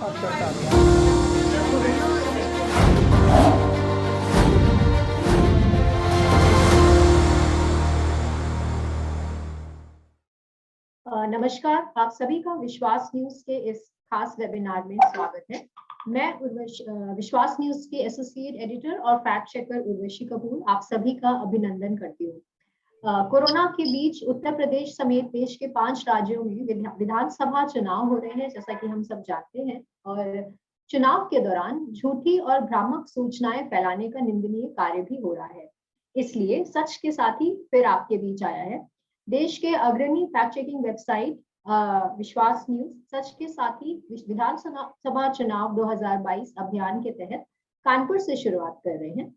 साक्षरता अभियान। नमस्कार, आप सभी का विश्वास न्यूज के इस खास वेबिनार में स्वागत है। मैं विश्वास न्यूज के एसोसिएट एडिटर और फैक्ट चेकर उर्वशी कपूर आप सभी का अभिनंदन करती हूँ। कोरोना के बीच उत्तर प्रदेश समेत देश के 5 राज्यों में विधानसभा चुनाव हो रहे हैं, जैसा कि हम सब जानते हैं। और चुनाव के दौरान झूठी और भ्रामक सूचनाएं फैलाने का निंदनीय कार्य भी हो रहा है। इसलिए सच के साथ ही फिर आपके बीच आया है। देश के अग्रणी फैक्ट चेकिंग वेबसाइट विश्वास न्यूज सच के साथ ही विधानसभा चुनाव 2022 अभियान के तहत कानपुर से शुरुआत कर रहे हैं।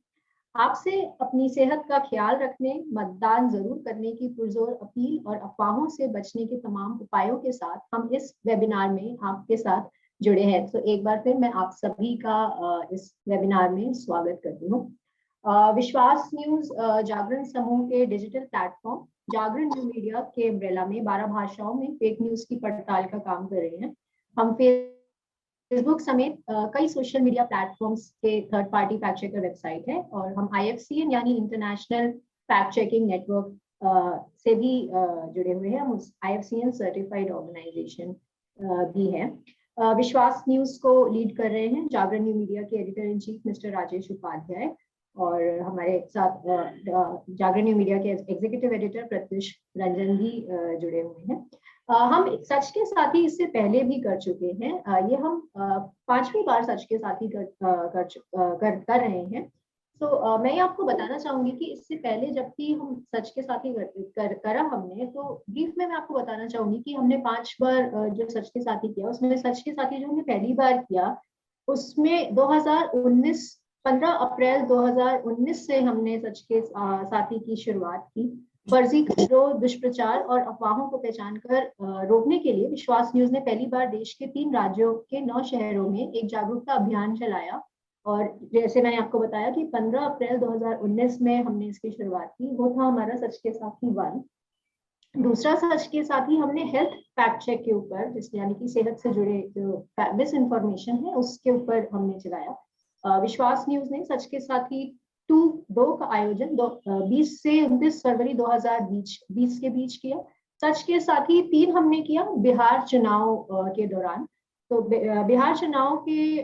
आपसे अपनी सेहत का ख्याल रखने, मतदान जरूर करने की पुरजोर अपील और अफवाहों से बचने के तमाम उपायों के साथ हम इस वेबिनार में आपके साथ जुड़े हैं। तो एक बार फिर मैं आप सभी का इस वेबिनार में स्वागत करती हूँ। विश्वास न्यूज जागरण समूह के डिजिटल प्लेटफॉर्म जागरण न्यू मीडिया के अम्ब्रेला में 12 भाषाओं में फेक न्यूज की पड़ताल का काम कर रहे हैं। हम फेसबुक समेत कई सोशल मीडिया प्लेटफॉर्म्स के third party fact checker website है और हम IFCN यानी इंटरनेशनल फैक्ट चेकिंग नेटवर्क से भी जुड़े हुए हैं। हम IFCN सर्टिफाइड ऑर्गेनाइजेशन भी है। विश्वास न्यूज को लीड कर रहे हैं जागरण न्यू मीडिया के editor in chief mister Rajesh Upadhyay और हमारे साथ जागरण न्यू मीडिया के एग्जीक्यूटिव एडिटर प्रत्युष रंजन भी जुड़े हुए हैं। हम सच के साथी इससे पहले भी कर चुके हैं। ये हम 5वीं बार सच के साथी कर रहे हैं। तो मैं आपको बताना चाहूंगी कि इससे पहले जबकि हम सच के साथी करा हमने, तो ब्रीफ में मैं आपको बताना चाहूंगी कि हमने 5 बार जो सच के साथी किया, उसमें सच के साथी जो हमने पहली बार किया उसमें 2019 15 अप्रैल 2019 से हमने सच के साथी की शुरुआत की। फर्जी खबरों, दुष्प्रचार और अफवाहों को पहचान कर रोकने के लिए विश्वास न्यूज ने पहली बार देश के 3 राज्यों के 9 शहरों में एक जागरूकता अभियान चलाया। और जैसे मैंने आपको बताया कि 15 अप्रैल 2019 में हमने इसकी शुरुआत की, वो था हमारा सच के साथी 1। दूसरा सच के साथी हमने हेल्थ फैक्ट चेक के ऊपर, जिससे यानी कि सेहत से जुड़े जो मिस इन्फॉर्मेशन है उसके ऊपर हमने चलाया। विश्वास न्यूज ने सच के साथी 2 का आयोजन 20 से 29 फरवरी 2020 के बीच किया। सच के साथी 3 हमने किया बिहार चुनाव के दौरान। तो बिहार चुनाव के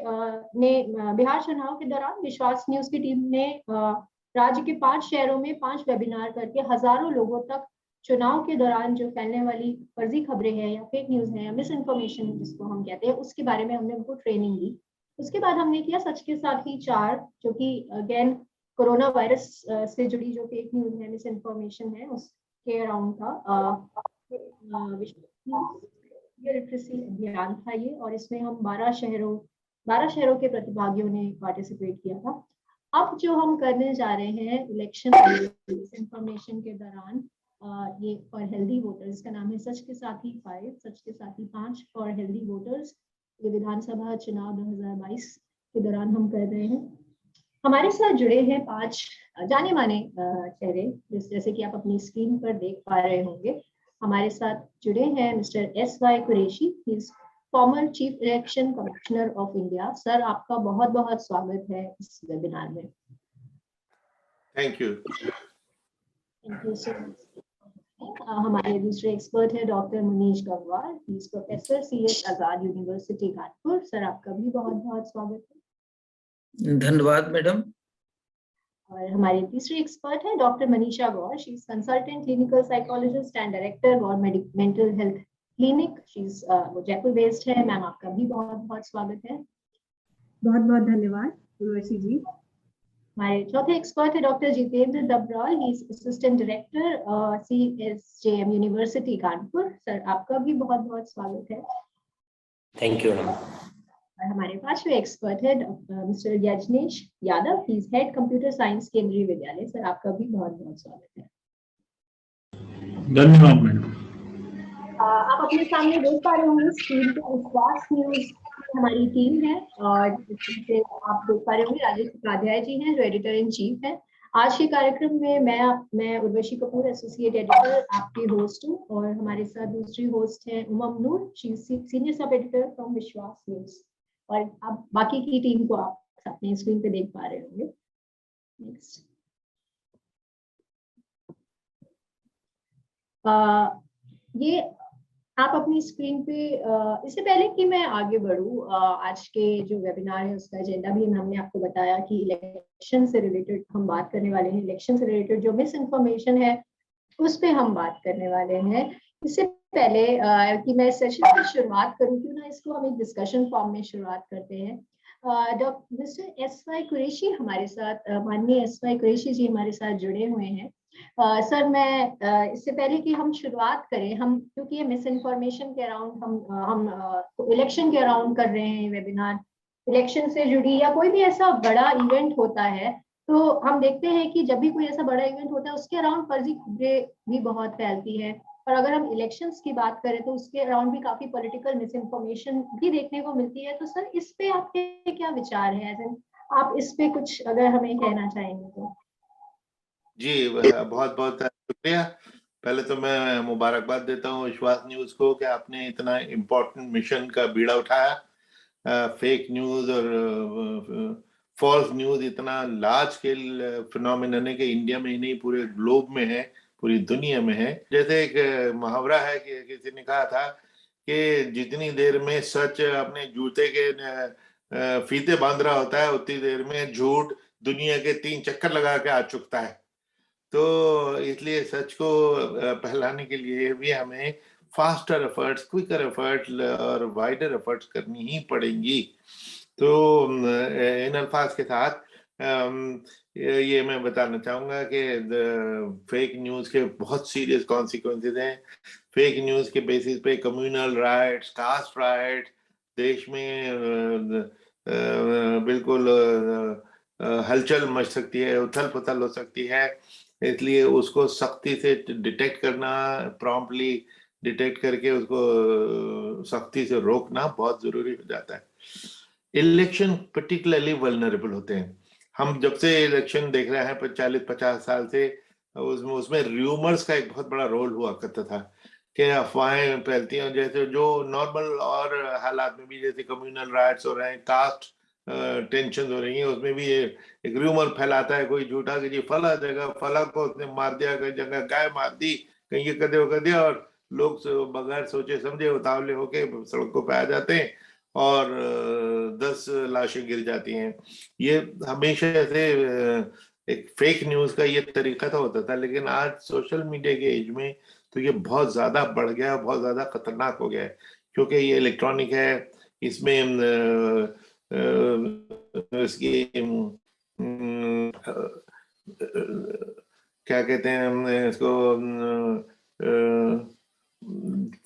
दौरान विश्वास न्यूज की टीम ने राज्य के 5 शहरों में 5 वेबिनार करके हजारों लोगों तक चुनाव के दौरान जो फैलने वाली फर्जी खबरें हैं या फेक न्यूज है या मिस इन्फॉर्मेशन जिसको हम कहते हैं, उसके बारे में हमने उनको ट्रेनिंग दी। उसके बाद हमने किया सच के साथी 4, जो कि अगेन कोरोना वायरस से जुड़ी जो फेक न्यूज है, मिस इन्फॉर्मेशन है, उसके अराउंड था। लिटरेसी अभियान था ये, और इसमें हम 12 शहरों के प्रतिभागियों ने पार्टिसिपेट किया था। अब जो हम करने जा रहे हैं इलेक्शन इन्फॉर्मेशन के दौरान, ये फॉर हेल्दी वोटर्स का नाम है सच के साथी 5, सच के साथी 5 फॉर हेल्दी वोटर्स। ये विधानसभा चुनाव 2022 के दौरान हम कर रहे हैं। हमारे साथ जुड़े हैं 5 जाने माने चेहरे, जैसे कि आप अपनी स्क्रीन पर देख पा रहे होंगे। हमारे साथ जुड़े हैं mister SY Qureshi, former chief election commissioner of India. Sir, आपका बहुत बहुत स्वागत है इस वेबिनार में। Thank you so much. हमारे दूसरे एक्सपर्ट है doctor Munish Gangwar, professor CS आजाद यूनिवर्सिटी कानपुर। सर, आपका भी बहुत बहुत स्वागत है। धन्यवाद मैडम। और हमारे तीसरे एक्सपर्ट है doctor Manisha Gaur, she is consultant clinical psychologist and director Gaur mental health clinic. She is वो जयपुर बेस्ड है। मैम, आपका भी बहुत बहुत स्वागत है। बहुत बहुत धन्यवाद उर्वशी जी। हमारे चौथे एक्सपर्ट है doctor Jitendra Dabral, he is assistant director CSJM university Kanpur. Sir, आपका भी बहुत बहुत स्वागत है। Thank you ma'am. और हमारे 5वें एक्सपर्ट है mister Yajnesh Yadav, he is head computer science Kendriya Vidyalaya. Sir, आपका भी बहुत बहुत स्वागत है। धन्यवाद मैडम। आप अपने सामने देख पा रहे होंगे स्क्रीन पे विश्वास न्यूज हमारी टीम है, और जिससे आप देख पा रहे होंगे राजेश उपाध्याय जी हैं जो एडिटर इन चीफ हैं। आज के कार्यक्रम में मैं उर्वशी कपूर, एसोसिएट एडिटर, आपकी होस्ट हूँ, और हमारे साथ दूसरी होस्ट है Umam Noor, she senior sub editor from Vishvas news. और अब बाकी की टीम को आप अपनी स्क्रीन पे देख पा रहे होंगे। नेक्स्ट, ये आप अपनी स्क्रीन पे, इससे पहले कि मैं आगे बढ़ूं, आज के जो वेबिनार है उसका एजेंडा भी हमने आपको बताया कि इलेक्शन से रिलेटेड हम बात करने वाले हैं। इलेक्शन से रिलेटेड जो मिस इन्फॉर्मेशन है उस पे हम बात करने वाले हैं। इससे पहले कि मैं सेशन की शुरुआत करूं, क्यों ना इसको हम एक डिस्कशन फॉर्म में शुरुआत करते हैं। Doctor mister S Y Qureshi हमारे साथ, माननीय एस वाई कुरैशी जी हमारे साथ जुड़े हुए हैं। सर, मैं इससे पहले कि हम शुरुआत करें, हम क्योंकि ये मिस इन्फॉर्मेशन के अराउंड हम इलेक्शन के अराउंड कर रहे हैं वेबिनार, इलेक्शन से जुड़ी या कोई भी ऐसा बड़ा इवेंट होता है तो हम देखते हैं कि जब भी कोई ऐसा बड़ा इवेंट होता है उसके अराउंड फर्जी खबरें भी बहुत फैलती है। और अगर हम इलेक्शंस की बात करें तो उसके अराउंड भी काफी पॉलिटिकल मिस इन्फॉर्मेशन भी देखने को मिलती है। तो सर, इस पे आपके क्या विचार है? आप इस पे कुछ अगर हमें कहना चाहेंगे तो। जी, बहुत बहुत शुक्रिया। पहले तो मैं मुबारकबाद देता हूँ विश्वास न्यूज को कि आपने इतना इम्पोर्टेंट मिशन का बीड़ा उठाया। फेक न्यूज और फॉल्स न्यूज इतना लार्ज स्केल फिनोमिनन है कि इंडिया में ही नहीं पूरे ग्लोब में है, पूरी दुनिया में है। जैसे एक मुहावरा है कि किसी ने कहा था कि जितनी देर में सच अपने जूते के फीते बांध रहा होता है उतनी देर में झूठ दुनिया के 3 चक्कर लगा के आ चुकता है। तो इसलिए सच को फैलाने के लिए भी हमें फास्टर एफर्ट्स, क्विकर एफर्ट्स और वाइडर एफर्ट्स करनी ही पड़ेंगी। तो इन अल्फाज के साथ ये मैं बताना चाहूंगा कि फेक न्यूज के बहुत सीरियस कॉन्सिक्वेंसेस हैं। फेक न्यूज के बेसिस पे कम्युनल राइट्स, कास्ट राइट देश में बिल्कुल हलचल मच सकती है, उथल पुथल हो सकती है। इसलिए उसको सख्ती से डिटेक्ट करना, प्रॉम्प्टली डिटेक्ट करके उसको सख्ती से रोकना बहुत जरूरी हो जाता है। इलेक्शन पर्टिकुलरली वल्नरेबल होते हैं। हम जब से इलेक्शन देख रहे हैं 40-50 साल से, उसमें र्यूमर्स का एक बहुत बड़ा रोल हुआ करता था कि अफवाहें फैलती हैं। जैसे जो नॉर्मल और हालात में भी, जैसे कम्युनल राइट्स हो रहे हैं, कास्ट टेंशन हो रही है, उसमें भी एक र्यूमर फैलाता है कोई झूठा कि जी फला जगह फला को उसने मार दिया, कई जगह गाय मार दी, कहीं ये कर दिया, और लोग बगैर सोचे समझे उतावले होके सड़कों पे आ जाते हैं और 10 लाशें गिर जाती हैं। ये हमेशा ऐसे एक फेक न्यूज का ये तरीका तो होता था, लेकिन आज सोशल मीडिया के एज में तो ये बहुत ज्यादा बढ़ गया, बहुत ज्यादा खतरनाक हो गया है, क्योंकि ये इलेक्ट्रॉनिक है। इसमें इसकी क्या कहते हैं इसको,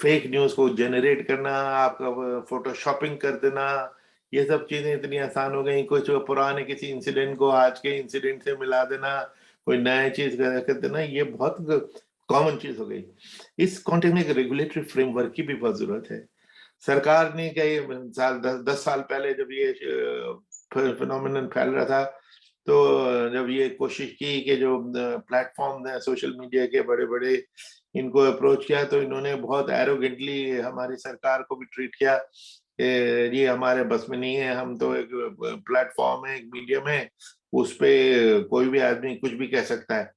फेक न्यूज को जनरेट करना, आपका फोटोशॉपिंग कर देना, ये सब चीजें इतनी आसान हो गई। कुछ पुराने किसी इंसिडेंट को आज के इंसिडेंट से मिला देना, कोई नया चीज कर देना, ये बहुत कॉमन चीज हो गई। इस कॉन्टेक्स्ट में एक रेगुलेटरी फ्रेमवर्क की भी बहुत जरूरत है। सरकार ने कई साल 10 साल पहले जब ये फिनोमिनन फैल रहा था, तो जब ये कोशिश की कि जो प्लेटफॉर्म है सोशल मीडिया के बड़े बड़े, इनको अप्रोच किया, तो इन्होंने बहुत एरोगेंटली हमारी सरकार को भी ट्रीट किया कि ये हमारे बस में नहीं है, हम तो एक प्लेटफॉर्म है, एक मीडियम है, उस पे कोई भी आदमी कुछ भी कह सकता है।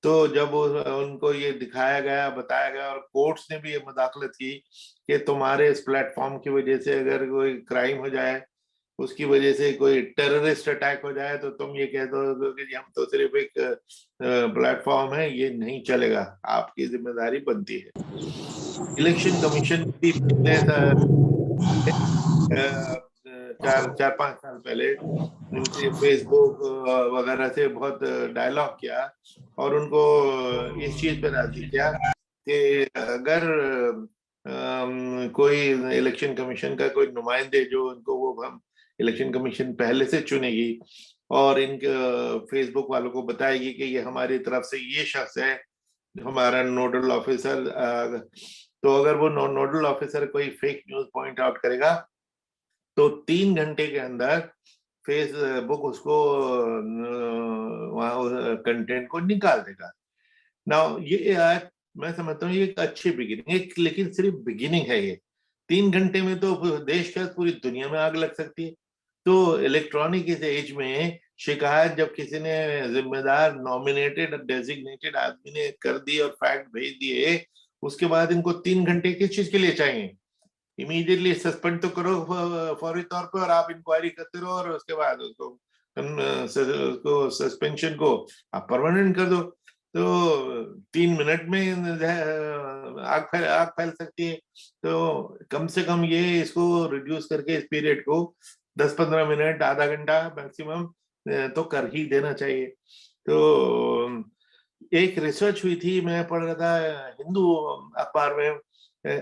तो जब उनको ये दिखाया गया, बताया गया, और कोर्ट्स ने भी ये मुदाखलत की कि तुम्हारे इस प्लेटफॉर्म की वजह से अगर कोई क्राइम हो जाए, उसकी वजह से कोई टेररिस्ट अटैक हो जाए, तो तुम ये कह दो कि हम तो सिर्फ एक प्लेटफॉर्म है, ये नहीं चलेगा, आपकी जिम्मेदारी बनती है। इलेक्शन कमीशन भी पिछले 4-5 साल पहले इनसे फेसबुक वगैरह से बहुत डायलॉग किया और उनको इस चीज पर राजी किया कि अगर कोई इलेक्शन कमीशन का कोई नुमाइंदे, जो उनको वो हम इलेक्शन कमीशन पहले से चुनेगी और इनके फेसबुक वालों को बताएगी कि ये हमारी तरफ से ये शख्स है हमारा नोडल ऑफिसर, तो अगर वो नोडल ऑफिसर कोई फेक न्यूज पॉइंट आउट करेगा तो 3 घंटे के अंदर फेसबुक उसको वहां कंटेंट को निकाल देगा। नाउ ये मैं समझता हूँ ये एक अच्छी बिगिनिंग है, लेकिन सिर्फ बिगिनिंग है ये। 3 घंटे में तो देश का पूरी दुनिया में आग लग सकती है। तो इलेक्ट्रॉनिक इस एज में शिकायत जब किसी ने जिम्मेदार नॉमिनेटेड डेजिग्नेटेड आदमी ने कर दी और फैक्ट भेज दिए, उसके बाद इनको 3 घंटे किस चीज के लिए चाहिए? इमीडिएटली सस्पेंड तो करो फौरी तौर पे, और आप इंक्वायरी करते रहो, और उसके बाद उसको सस्पेंशन को आप परमानेंट कर दो। तो 3 मिनट में आग फैल सकती है। तो कम से कम ये इसको रिड्यूस करके इस पीरियड को 10-15 मिनट, आधा घंटा मैक्सिमम तो कर ही देना चाहिए। तो एक रिसर्च हुई थी, मैं पढ़ रहा था हिंदू अखबार में,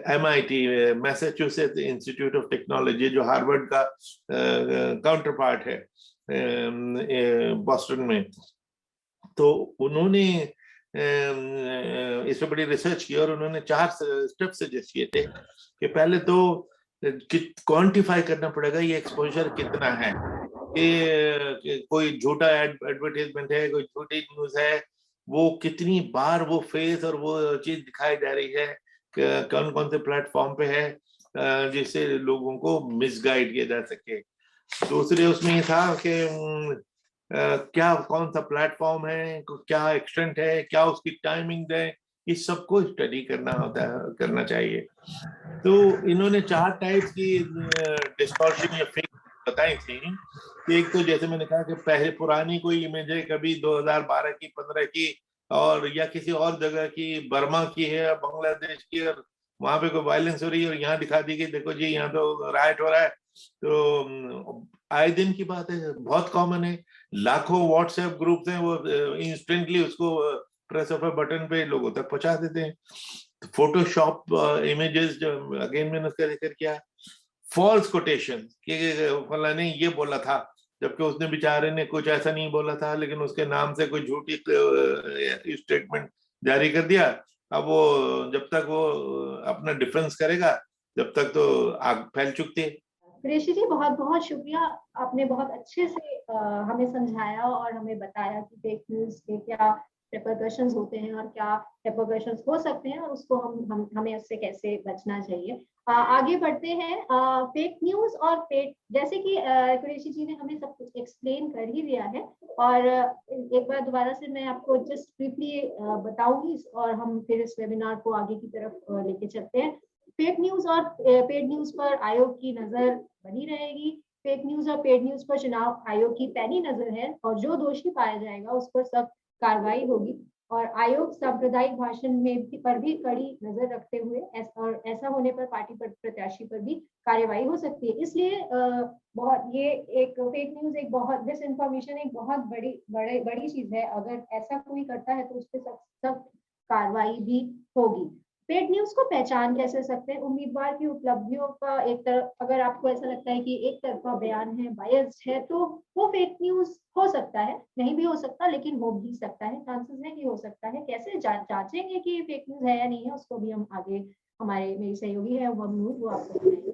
MIT Massachusetts institute of technology, जो हार्वर्ड का काउंटर पार्ट है बॉस्टन में। तो उन्होंने इस पर बड़ी रिसर्च की और उन्होंने 4 स्टेप सजेस्ट किए थे कि पहले तो क्वांटिफाई करना पड़ेगा ये एक्सपोजर कितना है, कि कोई झूठा एडवर्टाइजमेंट है, कोई झूठी न्यूज है, वो कितनी बार वो फेस और वो चीज दिखाई जा रही है, कौन कौन से प्लेटफॉर्म पे है, जिससे लोगों को मिसगाइड किया जा सके। दूसरे उसमें ये था कि क्या कौन सा प्लेटफॉर्म है, क्या एक्सटेंट है, क्या उसकी टाइमिंग है, इस सबको स्टडी करना चाहिए। तो इन्होंने 4 टाइप्स की डिस्टॉर्शन या फेक बताई थी। एक तो जैसे मैंने कहा कि पहले पुरानी कोई इमेज है, कभी 2012 की, 15 की, और या किसी और जगह की, बर्मा की है या बांग्लादेश की, और वहां पे कोई वायलेंस हो रही है और यहाँ दिखा दी कि देखो जी यहाँ तो राइट हो रहा है। तो आए दिन की बात है, बहुत कॉमन है। लाखों व्हाट्सएप ग्रुप्स हैं, वो इंस्टेंटली उसको प्रेस ऑफ अ बटन पे लोगों तक पहुंचा देते हैं। फोटोशॉप इमेजेस, जो अगेन मैंने उसका जिक्र किया, फॉल्स कोटेशन कि फलाने ये बोला था, जबकि उसने बेचारे ने कुछ ऐसा नहीं बोला था, लेकिन उसके नाम से कोई झूठी स्टेटमेंट जारी कर दिया। अब वो जब तक वो अपना डिफेंस करेगा, जब तक तो आग फैल चुकी है। कुरैशी जी, बहुत बहुत शुक्रिया। आपने बहुत अच्छे से हमें समझाया और हमें बताया कि फेक न्यूज के क्या रेपरकशंस होते हैं और क्या रेपरकशंस हो सकते हैं, और उसको हमें उससे कैसे बचना चाहिए। आगे बढ़ते हैं। फेक न्यूज और फेक, जैसे कि कुरैशी जी ने हमें सब कुछ एक्सप्लेन कर ही दिया है, और एक बार दोबारा से मैं आपको जस्ट ब्रीफली बताऊंगी, और हम फिर इस वेबिनार को आगे की तरफ लेके चलते हैं। फेक न्यूज और पेड न्यूज पर आयोग की नजर बनी रहेगी। फेक न्यूज और पेड न्यूज पर चुनाव आयोग की पैनी नजर है, और जो दोषी पाया जाएगा उस पर सख्त कार्रवाई होगी। और आयोग सांप्रदायिक भाषण में पर भी कड़ी नजर रखते हुए और ऐसा होने पर पार्टी प्रत्याशी पर भी कार्रवाई हो सकती है। इसलिए बहुत ये एक फेक न्यूज, एक बहुत डिस इन्फॉर्मेशन एक बहुत बड़ी चीज है। अगर ऐसा कोई करता है तो उस पर सख्त कार्रवाई भी होगी। पेड न्यूज को पहचान कैसे सकते हैं? उम्मीदवार की उपलब्धियों का एक तरफ, अगर आपको ऐसा लगता है कि एक तरफा बयान है, बायस्ड है, तो वो फेक न्यूज हो सकता है, नहीं भी हो सकता, लेकिन हो भी सकता है, चांसेस है कि हो सकता है। कैसे जांचेंगे कि फेक न्यूज है या नहीं है, उसको भी हम आगे, हमारे मेरी सहयोगी है वो आपको बताएंगे।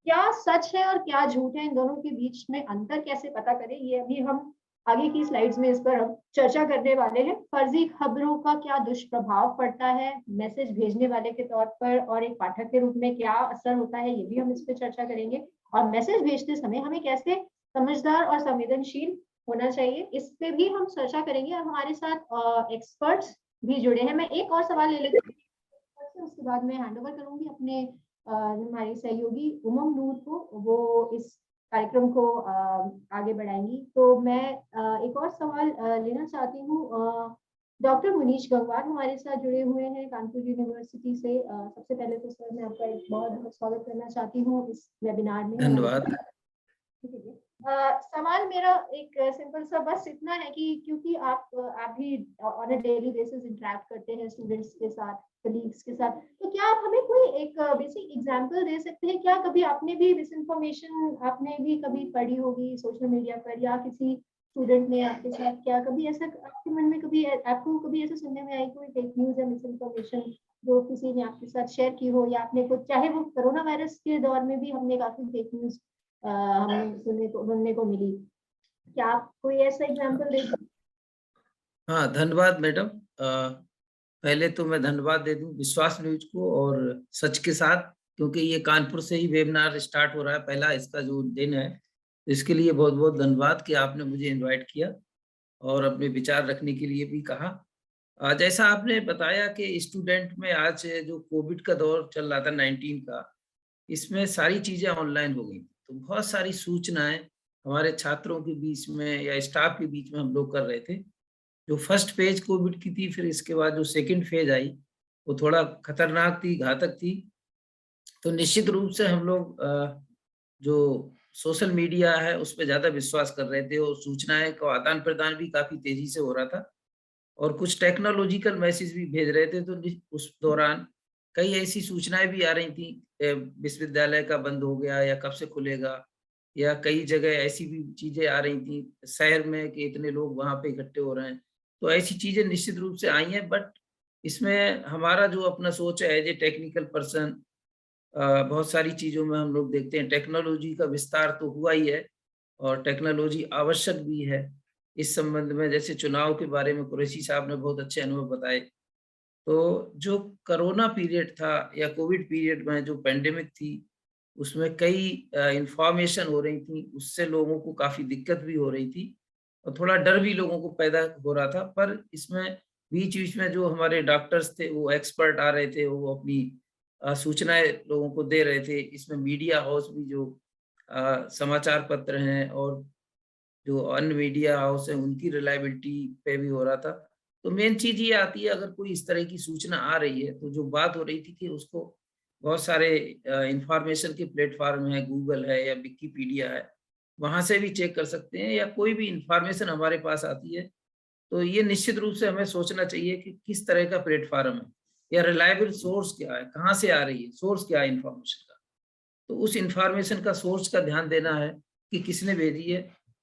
क्या सच है और क्या झूठ है, इन दोनों के बीच में अंतर कैसे पता करें, ये अभी हम आगे की स्लाइड्स में इस पर हम चर्चा करने वाले हैं। फर्जी खबरों का क्या दुष्प्रभाव पड़ता है मैसेज भेजने वाले के तौर पर, और एक पाठक के रूप में क्या असर होता है, ये भी हम इस पर चर्चा करेंगे। और मैसेज भेजते समय हमें कैसे समझदार और संवेदनशील होना चाहिए, इस पे भी हम चर्चा करेंगे। और हमारे साथ एक्सपर्ट्स भी जुड़े हैं। मैं एक और सवाल ले लेती हूँ, उसके बाद मैं हैंड ओवर करूंगी अपने हमारी सहयोगी उमम नूर को, वो इस कार्यक्रम को आगे बढ़ाएंगी। तो मैं एक और सवाल लेना चाहती हूँ। डॉक्टर मुनीश गंगवार हमारे साथ जुड़े हुए हैं कानपुर यूनिवर्सिटी से। सबसे पहले तो सर मैं आपका एक बहुत बहुत स्वागत करना चाहती हूँ इस वेबिनार में। धन्यवाद। सवाल मेरा एक सिंपल सा बस इतना है कि क्योंकि आप भी on a daily basis interact करते हैं स्टूडेंट्स के साथ, कलीग्स के साथ, तो क्या आप हमें कोई एक बेसिक एग्जांपल दे सकते हैं? क्या कभी आपने भी मिस इन्फॉर्मेशन आपने भी कभी पढ़ी होगी सोशल मीडिया पर, या किसी स्टूडेंट ने आपके साथ, क्या कभी ऐसा आपके मन में कभी आपको कभी ऐसा सुनने में आई कोई फेक न्यूज या मिस इन्फॉर्मेशन जो किसी ने आपके साथ शेयर की हो, या आपने कुछ, चाहे वो कोरोना वायरस के दौर में भी हमने काफी फेक न्यूज हमें सुनने को मिली, क्या आप कोई ऐसा एग्जांपल दे सकते? हाँ, धन्यवाद मैडम। पहले तो मैं धन्यवाद दे दूं विश्वास न्यूज को और सच के साथ क्योंकि ये कानपुर से ही वेबिनार स्टार्ट हो रहा है, पहला इसका जो दिन है। इसके लिए बहुत बहुत धन्यवाद कि आपने मुझे इनवाइट किया और अपने विचार रखने के लिए भी कहा। जैसा आपने बताया कि स्टूडेंट में आज जो कोविड का दौर चल रहा था 19 का, इसमें सारी चीजें ऑनलाइन हो गई, तो बहुत सारी सूचनाएं हमारे छात्रों के बीच में या स्टाफ के बीच में हम लोग कर रहे थे। जो फर्स्ट फेज कोविड की थी, फिर इसके बाद जो सेकंड फेज आई वो थोड़ा खतरनाक थी, घातक थी। तो निश्चित रूप से हम लोग जो सोशल मीडिया है उस पर ज्यादा विश्वास कर रहे थे और सूचनाएं का आदान प्रदान भी काफी तेजी से हो रहा था और कुछ टेक्नोलॉजिकल मैसेज भी भेज रहे थे। तो उस दौरान कई ऐसी सूचनाएं भी आ रही थी, विश्वविद्यालय का बंद हो गया या कब से खुलेगा, या कई जगह ऐसी भी चीजें आ रही थी शहर में कि इतने लोग वहां पे इकट्ठे हो रहे हैं। तो ऐसी चीजें निश्चित रूप से आई हैं, बट इसमें हमारा जो अपना सोच है एज ए टेक्निकल पर्सन, बहुत सारी चीजों में हम लोग देखते हैं टेक्नोलॉजी का विस्तार तो हुआ ही है और टेक्नोलॉजी आवश्यक भी है इस संबंध में। जैसे चुनाव के बारे में कुरैशी साहब ने बहुत अच्छे अनुभव बताए। तो जो कोरोना पीरियड था या कोविड पीरियड में जो पेंडेमिक थी, उसमें कई इंफॉर्मेशन हो रही थी, उससे लोगों को काफी दिक्कत भी हो रही थी और थोड़ा डर भी लोगों को पैदा हो रहा था। पर इसमें बीच बीच में जो हमारे डॉक्टर्स थे, वो एक्सपर्ट आ रहे थे, वो अपनी सूचनाएं लोगों को दे रहे थे। इसमें मीडिया हाउस भी जो समाचार पत्र हैं और जो अन्य मीडिया हाउस है उनकी रिलायबिलिटी पे भी हो रहा था। तो मेन चीज ये आती है, अगर कोई इस तरह की सूचना आ रही है तो जो बात हो रही थी कि उसको बहुत सारे इंफॉर्मेशन के प्लेटफॉर्म है, गूगल है या विकिपीडिया है, वहां से भी चेक कर सकते हैं, या कोई भी इंफॉर्मेशन हमारे पास आती है तो ये निश्चित रूप से हमें सोचना चाहिए कि किस तरह का प्लेटफॉर्म है या रिलायबल सोर्स क्या है, कहाँ से आ रही है, सोर्स क्या है इंफॉर्मेशन का। तो उस इंफॉर्मेशन का सोर्स का ध्यान देना है कि किसने भेजी है।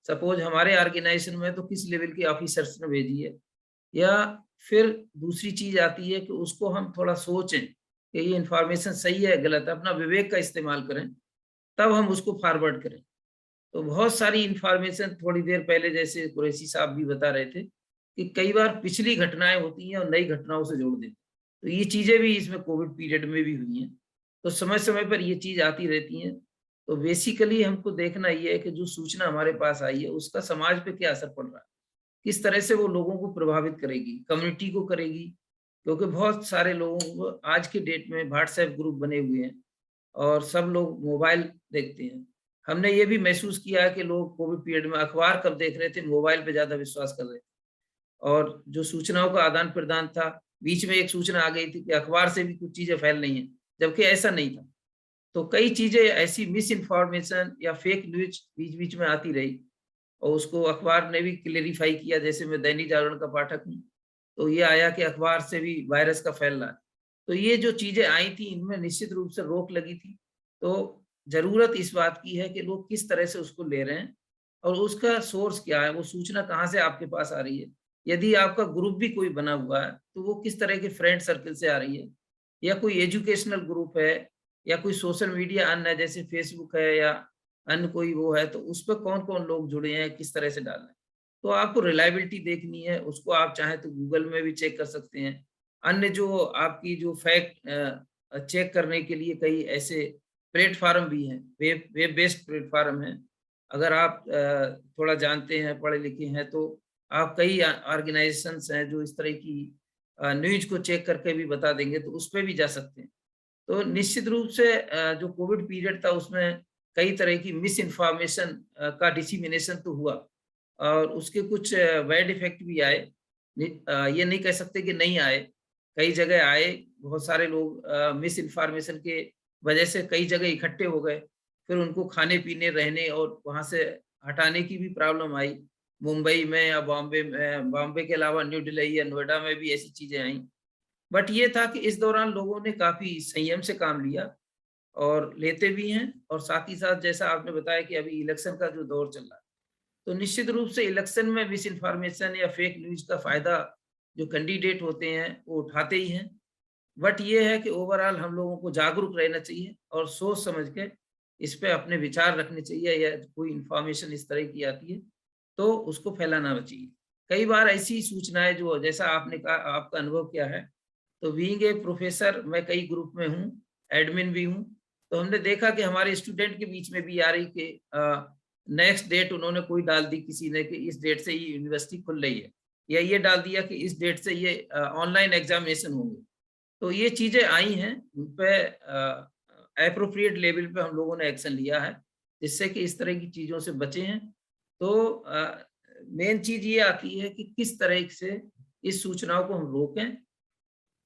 सपोज हमारे ऑर्गेनाइजेशन में तो किस लेवल के ऑफिसर्स ने भेजी है, या फिर दूसरी चीज आती है कि उसको हम थोड़ा सोचें कि ये इंफॉर्मेशन सही है गलत है, अपना विवेक का इस्तेमाल करें, तब हम उसको फॉरवर्ड करें। तो बहुत सारी इंफॉर्मेशन थोड़ी देर पहले जैसे कुरैशी साहब भी बता रहे थे कि कई बार पिछली घटनाएं होती हैं और नई घटनाओं से जोड़ देते हैं। तो ये चीजें भी इसमें कोविड पीरियड में भी हुई हैं। तो समय समय पर ये चीज आती रहती हैं। तो बेसिकली हमको देखना ये है कि जो सूचना हमारे पास आई है उसका समाज पे क्या असर पड़ रहा है, किस तरह से वो लोगों को प्रभावित करेगी, कम्युनिटी को करेगी। क्योंकि बहुत सारे लोगों को आज के डेट में व्हाट्सएप ग्रुप बने हुए हैं और सब लोग मोबाइल देखते हैं। हमने ये भी महसूस किया है कि लोग कोविड पीरियड में अखबार कब देख रहे थे, मोबाइल पे ज्यादा विश्वास कर रहे थे। और जो सूचनाओं का आदान प्रदान था, बीच में एक सूचना आ गई थी कि अखबार से भी कुछ चीजें फैल रही हैं, जबकि ऐसा नहीं था। तो कई चीजें ऐसी मिस इन्फॉर्मेशन या फेक न्यूज बीच बीच में आती रही और उसको अखबार ने भी क्लेरिफाई किया। जैसे मैं दैनिक जागरण का पाठक हूँ, तो ये आया कि अखबार से भी वायरस का फैल रहा है। तो ये जो चीजें आई थी इनमें निश्चित रूप से रोक लगी थी। तो जरूरत इस बात की है कि लोग किस तरह से उसको ले रहे हैं और उसका सोर्स क्या है, वो सूचना कहाँ से आपके पास आ रही है। यदि आपका ग्रुप भी कोई बना हुआ है तो वो किस तरह के फ्रेंड सर्कल से आ रही है, या कोई एजुकेशनल ग्रुप है या कोई सोशल मीडिया अन्य जैसे फेसबुक है या अन्य कोई वो है, तो उस पर कौन कौन लोग जुड़े हैं, किस तरह से डालना है। तो आपको रिलायबिलिटी देखनी है, उसको आप चाहें तो गूगल में भी चेक कर सकते हैं। अन्य जो आपकी जो फैक्ट चेक करने के लिए कई ऐसे प्लेटफॉर्म भी हैं, वेब बेस्ड प्लेटफॉर्म हैं। अगर आप थोड़ा जानते हैं, पढ़े लिखे हैं, तो आप कई ऑर्गेनाइजेशंस हैं जो इस तरह की न्यूज को चेक करके भी बता देंगे, तो उस पर भी जा सकते हैं। तो निश्चित रूप से जो कोविड पीरियड था उसमें कई तरह की मिस इन्फॉर्मेशन का डिसिमिनेशन तो हुआ और उसके कुछ बैड इफेक्ट भी आए। ये नहीं कह सकते कि नहीं आए, कई जगह आए। बहुत सारे लोग मिस इन्फॉर्मेशन के वजह से कई जगह इकट्ठे हो गए, फिर उनको खाने पीने रहने और वहां से हटाने की भी प्रॉब्लम आई। मुंबई में या बॉम्बे में, बॉम्बे के अलावा न्यू दिल्ली या नोएडा में भी ऐसी चीजें आई। बट ये था कि इस दौरान लोगों ने काफी संयम से काम लिया और लेते भी हैं। और साथ ही साथ जैसा आपने बताया कि अभी इलेक्शन का जो दौर चल रहा है, तो निश्चित रूप से इलेक्शन में मिस इन्फॉर्मेशन या फेक न्यूज का फायदा जो कैंडिडेट होते हैं वो उठाते ही हैं। बट ये है कि ओवरऑल हम लोगों को जागरूक रहना चाहिए और सोच समझ के इस पे अपने विचार रखने चाहिए, या कोई इन्फॉर्मेशन इस तरह की आती है तो उसको फैलाना चाहिए। कई बार ऐसी सूचनाएं जो जैसा आपने कहा आपका अनुभव क्या है, तो बीइंग ए प्रोफेसर मैं कई ग्रुप में हूँ, एडमिन भी हूँ, तो हमने देखा कि हमारे स्टूडेंट के बीच में भी आ रही कि नेक्स्ट डेट उन्होंने कोई डाल दी किसी ने कि इस डेट से ये यूनिवर्सिटी खुल रही है, या ये डाल दिया कि इस डेट से ये ऑनलाइन एग्जामिनेशन होंगे। तो ये चीजें आई हैं, उन पे एप्रोप्रिएट लेवल पे हम लोगों ने एक्शन लिया है, जिससे कि इस तरह की चीजों से बचे हैं। तो मेन चीज ये आती है कि किस तरह से इस सूचनाओं को हम रोकें।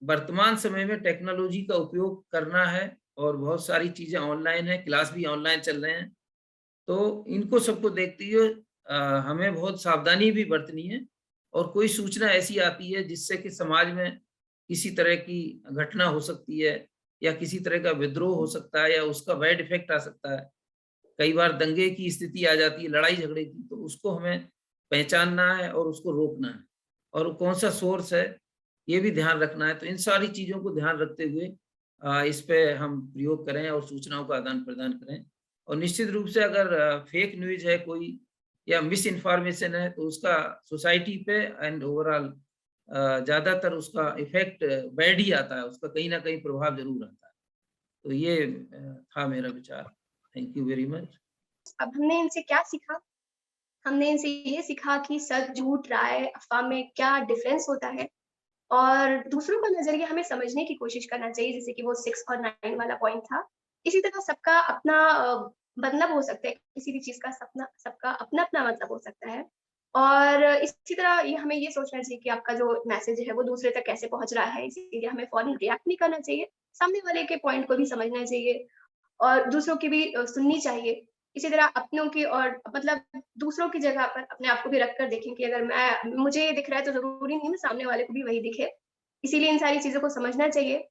वर्तमान समय में टेक्नोलॉजी का उपयोग करना है और बहुत सारी चीजें ऑनलाइन है, क्लास भी ऑनलाइन चल रहे हैं, तो इनको सबको देखते हुए हमें बहुत सावधानी भी बरतनी है। और कोई सूचना ऐसी आती है जिससे कि समाज में किसी तरह की घटना हो सकती है, या किसी तरह का विद्रोह हो सकता है, या उसका बैड इफेक्ट आ सकता है, कई बार दंगे की स्थिति आ जाती है, लड़ाई झगड़े की, तो उसको हमें पहचानना है और उसको रोकना है, और कौन सा सोर्स है ये भी ध्यान रखना है। तो इन सारी चीजों को ध्यान रखते हुए इस पे हम प्रयोग करें और सूचनाओं का आदान प्रदान करें। और निश्चित रूप से अगर फेक न्यूज है कोई या मिस इन्फॉर्मेशन है, तो उसका सोसाइटी पे एंड ओवरऑल ज्यादातर उसका इफेक्ट बैड ही आता है, उसका कहीं ना कहीं प्रभाव जरूर आता है। तो ये था मेरा विचार। Thank you very much. अब हमने इनसे क्या सीखा? हमने इनसे ये सीखा कि सच, झूठ, राय, अफवाह में क्या डिफरेंस होता है, और दूसरों का नजरिया हमें समझने की कोशिश करना चाहिए, जैसे कि वो 6 और 9 वाला पॉइंट था। इसी तरह सबका अपना मतलब हो सकता है, किसी भी चीज का सबका अपना अपना मतलब हो सकता है। और इसी तरह ये हमें ये सोचना चाहिए कि आपका जो मैसेज है वो दूसरे तक कैसे पहुंच रहा है, इसीलिए हमें फौरन रिएक्ट नहीं करना चाहिए, सामने वाले के पॉइंट को भी समझना चाहिए और दूसरों की भी सुननी चाहिए। इसी तरह अपनों की और मतलब दूसरों की जगह पर अपने आप को भी रख कर देखें कि अगर मुझे ये दिख रहा है तो ज़रूरी नहीं है सामने वाले को भी वही दिखे। इसीलिए इन सारी चीज़ों को समझना चाहिए।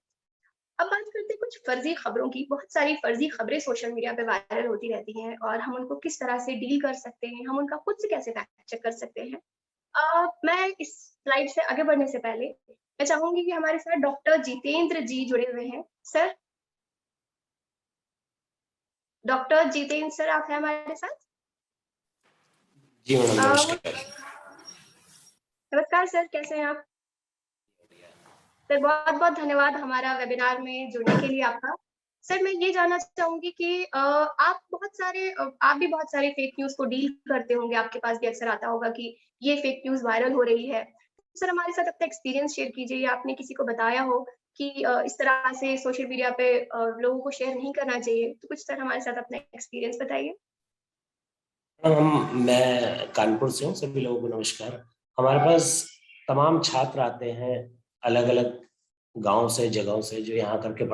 अब बात करते हैं कुछ फर्ज़ी खबरों की। बहुत सारी फर्ज़ी खबरें सोशल मीडिया पे वायरल होती रहती हैं और हम उनको किस तरह से डील कर सकते हैं, हम उनका खुद से कैसे फैक्ट चेक कर सकते हैं। मैं इस स्लाइड से आगे बढ़ने से पहले मैं चाहूँगी कि हमारे साथ डॉक्टर जितेंद्र जी जुड़े हुए हैं। सर, डॉक्टर जितेंद्र सर, आप हैं हमारे साथ? जी मैडम, नमस्कार। नमस्कार सर, कैसे हैं आप? सर, बहुत-बहुत धन्यवाद हमारा वेबिनार में जुड़ने के लिए आपका। सर, मैं ये जानना चाहूँगी कि आप भी बहुत सारे फेक न्यूज़ को डील करते होंगे, आपके पास भी अक्सर आता होगा कि ये फेक न्यूज़ वायरल हो रही है। सर, हमारे साथ अपना एक्सपीरियंस शेयर कीजिए, या आपने किसी को बताया हो कि इस तरह से सोशल मीडिया पे लोगों को शेयर नहीं करना चाहिए, तो कुछ सर हमारे साथ अपना एक्सपीरियंस बताइए। मैं कानपुर से हूँ, सभी लोगों को नमस्कार। हमारे पास तमाम छात्र आते हैं अलग अलग गांव से, जगहों से, जो यहाँ करके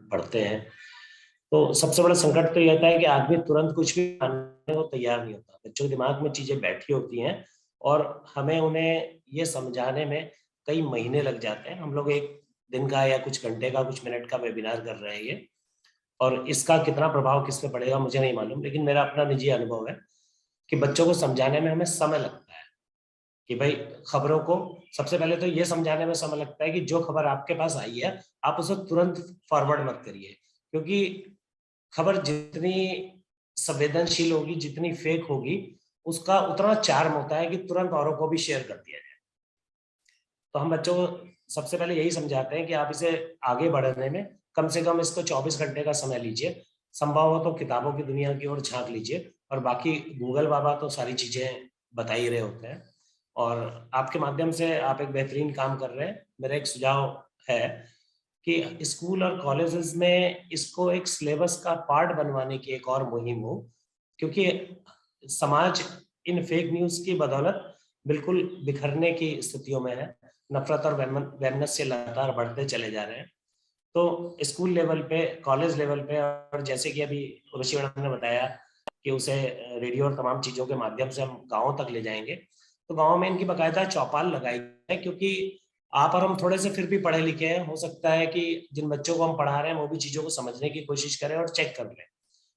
पढ़ते हैं। तो सबसे बड़ा संकट तो ये होता है कि आदमी तुरंत कुछ भी मानने को तैयार नहीं होता। बच्चों के दिमाग में चीजें बैठी होती हैं और हमें उन्हें ये समझाने में कई महीने लग जाते हैं। हम लोग एक दिन का या कुछ घंटे का, कुछ मिनट का वेबिनार कर रहे हैं ये, और इसका कितना प्रभाव किस पे पड़ेगा मुझे नहीं मालूम, लेकिन मेरा अपना निजी अनुभव है कि बच्चों को समझाने में हमें समय लगता है कि भाई खबरों को सबसे पहले तो ये समझाने में समय लगता है कि जो खबर आपके पास आई है आप उसे तुरंत फॉरवर्ड मत करिए, क्योंकि खबर जितनी संवेदनशील होगी, जितनी फेक होगी, उसका उतना चार्म होता है कि तुरंत औरों को भी शेयर कर दिया जाए। तो हम बच्चों को सबसे पहले यही समझाते हैं कि आप इसे आगे बढ़ने में कम से कम इसको 24 घंटे का समय लीजिए। संभव हो तो किताबों की दुनिया की ओर झांक लीजिए, और बाकी गूगल बाबा तो सारी चीजें बता ही रहे होते हैं। और आपके माध्यम से आप एक बेहतरीन काम कर रहे हैं। मेरा एक सुझाव है कि स्कूल और कॉलेजेस में इसको एक सिलेबस का पार्ट बनवाने की एक और मुहिम हो, क्योंकि समाज इन फेक न्यूज की बदौलत बिल्कुल बिखरने की स्थितियों में है। नफरत और वैमनस्य लगातार बढ़ते चले जा रहे हैं। तो स्कूल लेवल पे, कॉलेज लेवल पे, और जैसे कि अभी ऋषि मैडम ने बताया कि उसे रेडियो और तमाम चीजों के माध्यम से हम गाँव तक ले जाएंगे, तो गाँव में इनकी बाकायदा चौपाल लगाई है। क्योंकि आप और हम थोड़े से फिर भी पढ़े लिखे हैं, हो सकता है कि जिन बच्चों को हम पढ़ा रहे हैं वो भी चीजों को समझने की कोशिश करें और चेक कर लें,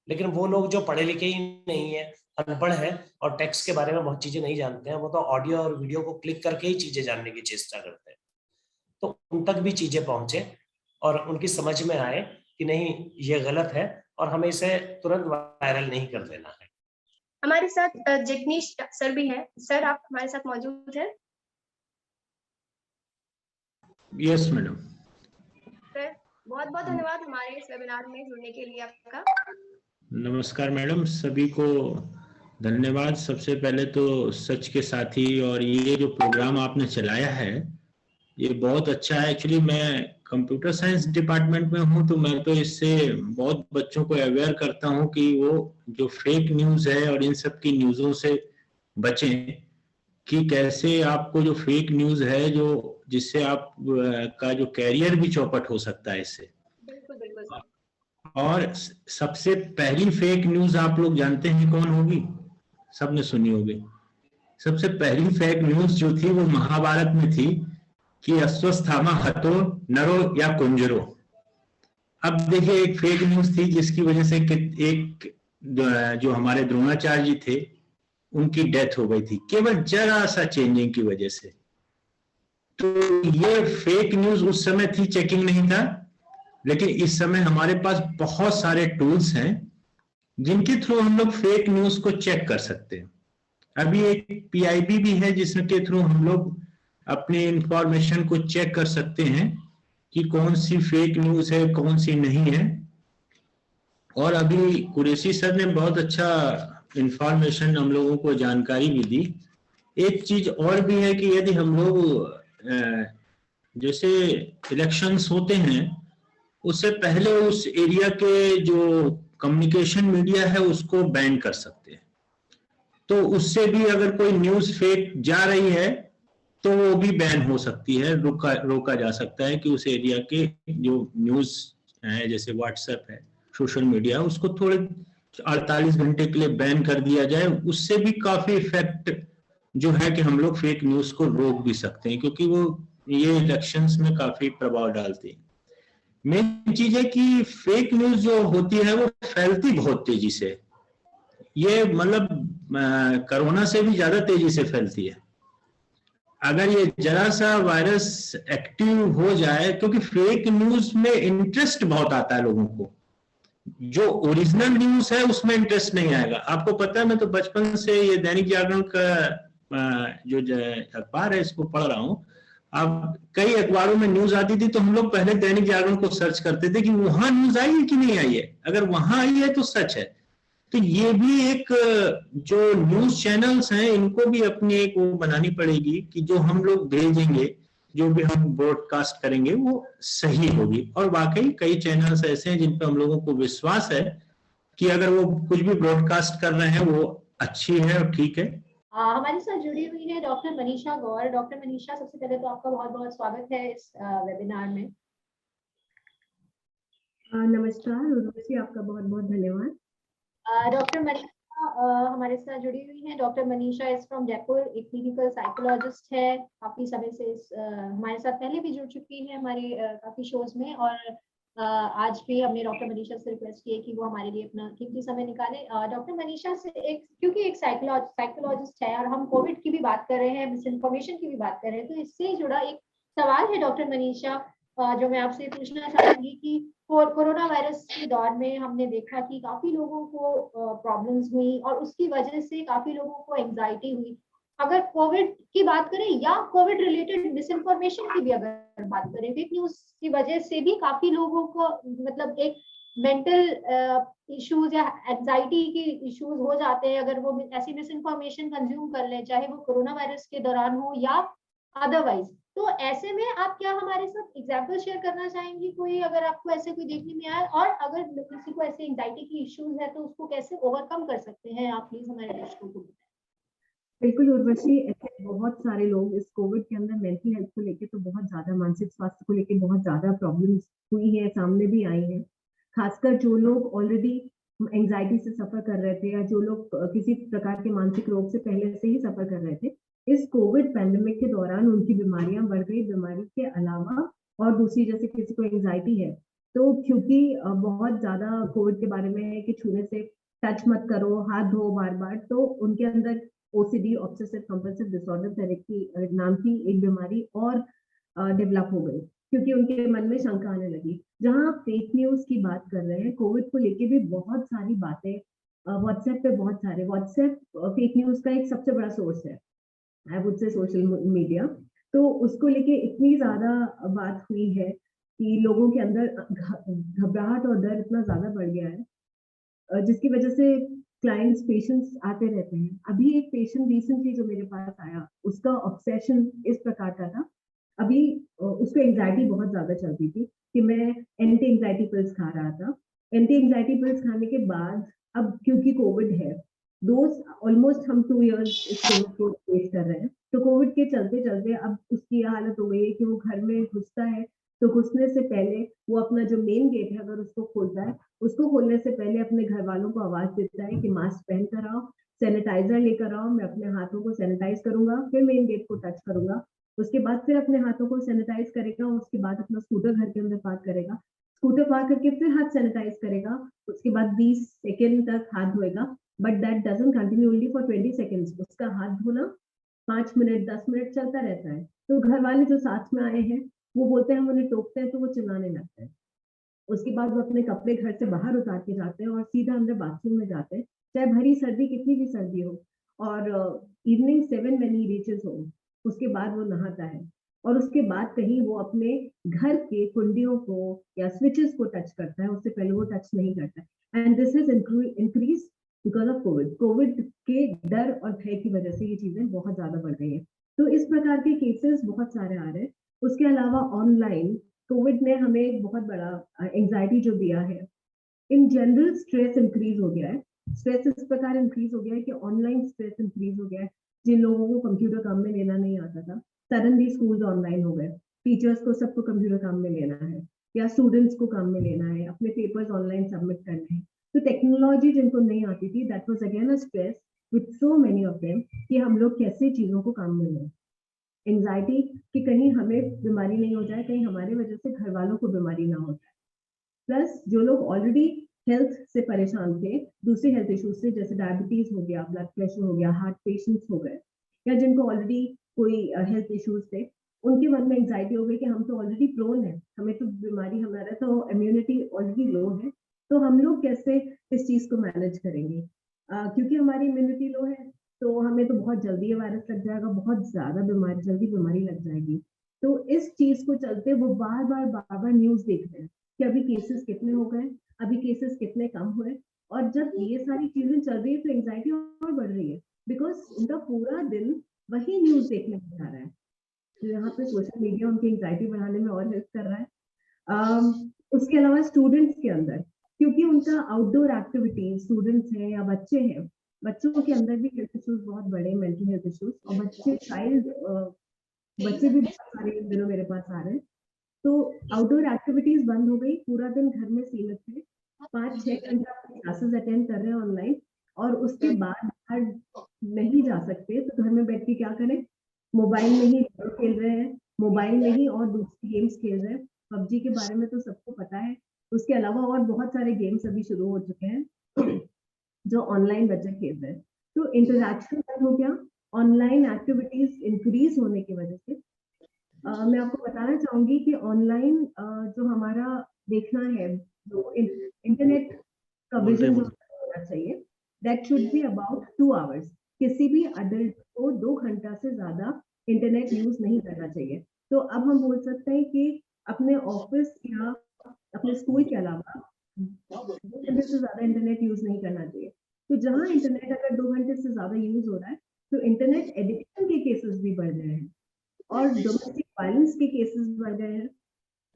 लेकिन वो लोग जो पढ़े लिखे ही नहीं है, अनपढ़ है और टेक्स्ट के बारे में बहुत चीजें नहीं जानते हैं, वो तो ऑडियो और वीडियो को क्लिक करके ही चीजें जानने की चेष्टा करते हैं। तो उन तक भी चीजें पहुंचे और उनकी समझ में आए कि नहीं ये गलत है और हमें इसे तुरंत वायरल नहीं कर देना है। हमारे साथ जिग्नेश सर भी हैं। सर, आप हमारे साथ मौजूद हैं? Yes madam. सर, बहुत बहुत धन्यवाद हमारे इस वेबिनार में जुड़ने के लिए आपका। नमस्कार मैडम, सभी को धन्यवाद। सबसे पहले तो सच के साथी और ये जो प्रोग्राम आपने चलाया है ये बहुत अच्छा है। एक्चुअली मैं कंप्यूटर साइंस डिपार्टमेंट में हूँ, तो मैं तो इससे बहुत बच्चों को अवेयर करता हूँ कि वो जो फेक न्यूज़ है और इन सब की न्यूज़ों से बचें, कि कैसे आपको जो फेक न्यूज़ है जो जिससे आप का जो कैरियर भी चौपट हो सकता है इससे। बिल्कुल बिल्कुल सर। और सबसे पहली फेक न्यूज़ आप लोग जानते हैं कौन होगी? सबने सुनी होगी। सबसे पहली फेक न्यूज़ जो थी वो महाभारत में थी कि अश्वत्थामा हतो नरो या कुंजरो। अब देखिए एक फेक न्यूज़ थी जिसकी वजह से एक जो हमारे द्रोणाचार्य जी थे उनकी डेथ हो गई थी, केवल जरा सा चेंजिंग की वजह से। तो ये फेक न्यूज़ उस समय थी, चेकिंग नहीं था, लेकिन इस समय हमारे पास बहुत सारे टूल्स हैं जिनके थ्रू हम लोग फेक न्यूज़ को चेक कर सकते हैं। अभी एक PIB भी है जिसके थ्रू हम लोग अपनी इंफॉर्मेशन को चेक कर सकते हैं कि कौन सी फेक न्यूज़ है, कौन सी नहीं है। और अभी कुरैशी सर ने बहुत अच्छा इंफॉर्मेशन हम लोगों को जानकारी भी दी। एक चीज और भी है कि यदि हम लोग जैसे इलेक्शंस होते हैं उससे पहले उस एरिया के जो कम्युनिकेशन मीडिया है उसको बैन कर सकते हैं, तो उससे भी अगर कोई न्यूज़ फेक जा रही है तो वो भी बैन हो सकती है, रोका जा सकता है कि उस एरिया के जो न्यूज़ है जैसे व्हाट्सएप है, सोशल मीडिया, उसको थोड़े 48 घंटे के लिए बैन कर दिया जाए। उससे भी काफी इफेक्ट जो है कि हम लोग फेक न्यूज़ को रोक भी सकते हैं, क्योंकि वो ये इलेक्शंस में काफी प्रभाव डालती है। मेन चीज है कि फेक न्यूज़ जो होती है वो फैलती बहुत तेजी से, ये मतलब कोरोना से भी ज्यादा तेजी से फैलती है। अगर ये जरा सा वायरस एक्टिव हो जाए, क्योंकि फेक न्यूज में इंटरेस्ट बहुत आता है लोगों को, जो ओरिजिनल न्यूज है उसमें इंटरेस्ट नहीं आएगा। आपको पता है, मैं तो बचपन से ये दैनिक जागरण का जो अखबार है इसको पढ़ रहा हूँ। अब कई अखबारों में न्यूज आती थी तो हम लोग पहले दैनिक जागरण को सर्च करते थे कि वहां न्यूज आई है कि नहीं आई है, अगर वहां आई है तो सच है। तो ये भी एक जो न्यूज चैनल्स हैं इनको भी अपनी एक वो बनानी पड़ेगी कि जो हम लोग भेजेंगे, जो भी हम ब्रॉडकास्ट करेंगे वो सही होगी। और वाकई कई चैनल्स ऐसे हैं जिन पर हम लोगों को विश्वास है कि अगर वो कुछ भी ब्रॉडकास्ट कर रहे हैं वो अच्छी है और ठीक है। हमारे साथ जुड़ी हुई है डॉक्टर मनीषा गौर। डॉक्टर मनीषा, सबसे पहले तो आपका बहुत बहुत स्वागत है इस वेबिनार में। नमस्कार उर्वशी, आपका बहुत बहुत धन्यवाद। डॉक्टर मनीषा हमारे साथ जुड़ी हुई है। Doctor Manisha is from Jaipur, एक क्लिनिकल साइकोलॉजिस्ट है, काफी समय से हमारे साथ पहले भी जुड़ चुकी है हमारे काफी शोज में, और आज भी हमने डॉक्टर मनीषा से रिक्वेस्ट की है कि वो हमारे लिए अपना कीमती समय निकाले। डॉक्टर मनीषा से क्योंकि एक साइकोलॉजिस्ट है और हम कोविड की भी बात कर रहे हैं, मिस इन्फॉर्मेशन की भी बात कर रहे हैं, तो इससे जुड़ा एक सवाल है डॉक्टर मनीषा जो मैं आपसे पूछना चाहूंगी कि कोरोना वायरस के दौर में हमने देखा कि काफी लोगों को प्रॉब्लम्स हुई और उसकी वजह से काफी लोगों को एंजाइटी हुई। अगर कोविड की बात करें या कोविड रिलेटेड मिस इन्फॉर्मेशन की भी अगर बात करें, फेक न्यूज की वजह से भी काफी लोगों को मतलब एक मेंटल इश्यूज या एंजाइटी के इश्यूज हो जाते हैं अगर वो ऐसी मिस इन्फॉर्मेशन कंज्यूम कर ले, चाहे वो कोरोना वायरस के दौरान हो या अदरवाइज। तो ऐसे में आप क्या हमारे साथ एग्जाम्पल शेयर करना चाहेंगी कोई, अगर आपको ऐसे कोई देखने में आया, और अगर किसी को ऐसे एंजाइटी की इश्यूज है तो उसको कैसे ओवरकम कर सकते हैं, आप प्लीज हमारे दर्शकों को बताएं। बिल्कुल उर्वशी, ऐसे बहुत सारे लोग इस कोविड के अंदर मेंटल हेल्थ को लेके तो बहुत ज्यादा, मानसिक स्वास्थ्य को लेके बहुत ज्यादा प्रॉब्लम्स हुई है, सामने भी आई है। खासकर जो लोग ऑलरेडी एंजाइटी से सफर कर रहे थे या जो लोग किसी प्रकार के मानसिक रोग से पहले से ही सफर कर रहे थे, इस कोविड पैंडेमिक के दौरान उनकी बीमारियां बढ़ गई। बीमारी के अलावा और दूसरी, जैसे किसी को एंजाइटी है तो क्योंकि बहुत ज्यादा कोविड के बारे में है कि छूने से टच मत करो, हाथ धो बार बार, तो उनके अंदर OCD, ऑब्सेसिव कंपल्सिव डिसऑर्डर तरह नाम की एक बीमारी और डेवलप हो गई, क्योंकि उनके मन में शंका आने लगी। जहां आप फेक न्यूज की बात कर रहे हैं, कोविड को लेके भी बहुत सारी बातें व्हाट्सएप पे, बहुत सारे व्हाट्सएप फेक न्यूज का एक सबसे बड़ा सोर्स है, I would say social media. तो उसको लेके इतनी ज्यादा बात हुई है कि लोगों के अंदर घबराहट और डर इतना ज्यादा बढ़ गया है, जिसकी वजह से क्लाइंट्स पेशेंट्स आते रहते हैं। अभी एक पेशेंट रिसेंटली जो मेरे पास आया, उसका ऑब्सेशन इस प्रकार का था, अभी उसको एंजाइटी बहुत ज्यादा चलती थी कि मैं एंटी एंजाइटी पिल्स खा रहा था। एंटी एंजाइटी पिल्स खाने के बाद अब क्योंकि कोविड है, ऑलमोस्ट हम 2 इयर्स इस कोविड को फेस कर रहे हैं, तो कोविड के चलते चलते अब उसकी यह हालत हो गई है कि वो घर में घुसता है तो घुसने से पहले वो अपना जो मेन गेट है अगर उसको खोलता है, उसको खोलने से पहले अपने घर वालों को आवाज देता है कि मास्क पहन कर आओ, सैनिटाइजर लेकर आओ, मैं अपने हाथों को सैनिटाइज करूंगा, फिर मेन गेट को टच करूंगा, उसके बाद फिर अपने हाथों को सैनिटाइज करेगा, उसके बाद अपना स्कूटर घर के अंदर पार्क करेगा, स्कूटर पार्क करके फिर हाथ सैनिटाइज करेगा, उसके बाद 20 सेकेंड तक हाथ धोएगा, but that doesn't continue only for 20 seconds, उसका हाथ धोना 5 मिनट 10 मिनट चलता रहता है। तो घर वाले जो साथ में आए हैं वो बोलते हैं, हम उन्हें टोकते हैं तो वो चिल्लाने लगते हैं। उसके बाद वो अपने कपड़े घर से बाहर उतार के जाते हैं और सीधा अंदर बाथरूम में जाते हैं, चाहे भरी सर्दी कितनी भी सर्दी हो, और evening 7 when he reaches home, उसके बाद वो नहाता है और उसके बाद कहीं वो अपने घर के कुंडियों को या स्विचेस को टच करता है, उससे पहले वो टच नहीं करता है। And this is increase because of Covid. Covid के डर और भय की वजह से ये चीजें बहुत ज्यादा बढ़ गई है। तो इस प्रकार के केसेस बहुत सारे आ रहे हैं। उसके अलावा ऑनलाइन कोविड ने हमें एक बहुत बड़ा एंजाइटी जो दिया है, इन जनरल स्ट्रेस इंक्रीज हो गया है। स्ट्रेस इस प्रकार इंक्रीज हो गया है कि ऑनलाइन स्ट्रेस इंक्रीज हो गया है। जिन लोगों को कंप्यूटर काम में लेना नहीं आता था, सडनली स्कूल्स ऑनलाइन हो गए, टीचर्स को सबको कंप्यूटर काम में लेना है या स्टूडेंट्स को काम में लेना है, अपने पेपर्स ऑनलाइन सबमिट करने हैं। तो टेक्नोलॉजी जिनको नहीं आती थी, that was again a stress with so many of them कि हम लोग कैसे चीजों को काम में लें। एंजाइटी कि कहीं हमें बीमारी नहीं हो जाए, कहीं हमारी वजह से घर वालों को बीमारी ना हो जाए। प्लस जो लोग ऑलरेडी हेल्थ से परेशान थे, दूसरे हेल्थ इश्यूज से, जैसे डायबिटीज हो गया, ब्लड प्रेशर हो गया, हार्ट पेशेंट्स हो गए, या जिनको ऑलरेडी कोई हेल्थ इश्यूज थे, उनके मन में एंजाइटी हो गई कि हम तो ऑलरेडी प्रोन है, हमें तो बीमारी, हमारा तो इम्यूनिटी ऑलरेडी लो है, तो हम लोग कैसे इस चीज को मैनेज करेंगे। क्योंकि हमारी इम्यूनिटी लो है तो हमें तो बहुत जल्दी ये वायरस लग जाएगा, बहुत ज्यादा जल्दी बीमारी लग जाएगी। तो इस चीज को चलते वो बार बार न्यूज देख रहे हैं कि अभी केसेस कितने हो गए, अभी केसेस कितने कम हुए। और जब ये सारी चीजें चल रही है तो एंजाइटी और बढ़ रही है, बिकॉज उनका पूरा दिन वही न्यूज देखने में जा रहा है। तो यहाँ पे सोशल मीडिया उनकी एंजाइटी बढ़ाने में और हेल्प कर रहा है। उसके अलावा स्टूडेंट्स के अंदर, क्योंकि उनका आउटडोर एक्टिविटी, स्टूडेंट्स हैं या बच्चे हैं, बच्चों के अंदर भी हेल्थ इश्यूज बहुत बड़े, मेंटल हेल्थ इश्यूज, और बच्चे भी बहुत सारे इन दिनों मेरे पास आ रहे हैं। तो आउटडोर एक्टिविटीज बंद हो गई, पूरा दिन घर में सीमित थे, 5-6 घंटा क्लासेस अटेंड कर रहे हैं ऑनलाइन, और उसके बाद बाहर नहीं जा सकते तो घर में बैठ के क्या करें, मोबाइल में ही खेल रहे हैं, मोबाइल में ही और दूसरी गेम्स खेल रहे हैं। पबजी के बारे में तो सबको पता है, उसके अलावा और बहुत सारे गेम्स अभी शुरू हो चुके हैं जो ऑनलाइन बच्चे खेल रहे हैं। तो इंटरैक्शन बंद हो गया, ऑनलाइन एक्टिविटीज इंक्रीज होने की वजह से। मैं आपको बताना चाहूंगी कि ऑनलाइन जो हमारा देखना है, जो इंटरनेट का विजन जो होना चाहिए, that should be about 2 hours. किसी भी अडल्ट को 2 घंटा से ज्यादा इंटरनेट यूज नहीं करना चाहिए। तो अब हम बोल सकते हैं कि अपने ऑफिस या अपने स्कूल के अलावा 2 घंटे से ज्यादा इंटरनेट यूज नहीं करना चाहिए। तो जहां इंटरनेट अगर 2 घंटे से ज्यादा यूज हो रहा है तो इंटरनेट एडिक्शन के केसेस भी बढ़ रहे हैं और डोमेस्टिक वायलेंस के केसेस बढ़ रहे हैं,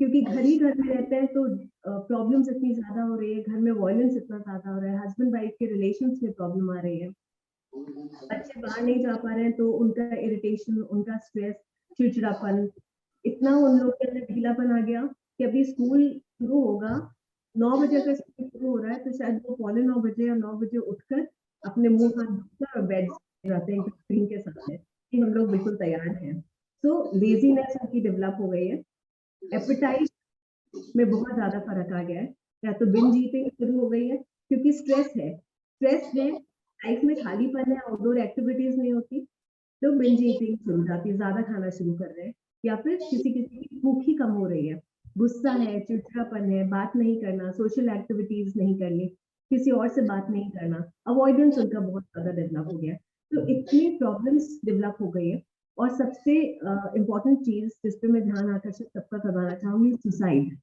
क्योंकि घर ही घर में रहते हैं तो प्रॉब्लम्स इतनी ज्यादा हो रही है, घर में वायलेंस इतना ज्यादा हो रहा है, हस्बैंड वाइफ के रिलेशंस में प्रॉब्लम आ रही है, बच्चे बाहर नहीं जा पा रहे हैं तो उनका इरिटेशन, उनका स्ट्रेस, चिड़चिड़ापन, इतना उन लोगों के अंदर ढीलापन आ गया कि अभी स्कूल शुरू होगा, 9 बजे अगर स्कूल शुरू हो रहा है तो शायद वो 9:15 बजे या 9 बजे उठकर अपने मुंह हाथ धोकर और बेड जाते हैं स्क्रीन के सामने कि हम लोग बिल्कुल तैयार हैं। तो लेजीनेस उनकी डेवलप हो गई है, एपेटाइट में बहुत ज्यादा फर्क आ गया है, या तो बिंज ईटिंग शुरू हो गई है क्योंकि स्ट्रेस है लाइफ में, खालीपन है, आउटडोर एक्टिविटीज नहीं होती तो बिंज ईटिंग शुरू हो जाती है, ज्यादा खाना शुरू कर रहे हैं, या फिर किसी की भूख ही कम हो रही है, गुस्सा है, चिड़चिड़ापन है, बात नहीं करना, सोशल एक्टिविटीज नहीं करनी, किसी और से बात नहीं करना, अवॉइडेंस उनका बहुत ज्यादा डेवलप हो गया। तो इतनी प्रॉब्लम्स डेवलप हो गई है और सबसे इम्पोर्टेंट चीज जिस पे मैं ध्यान आकर्षित सबका करवाना चाहूंगी, सुसाइड,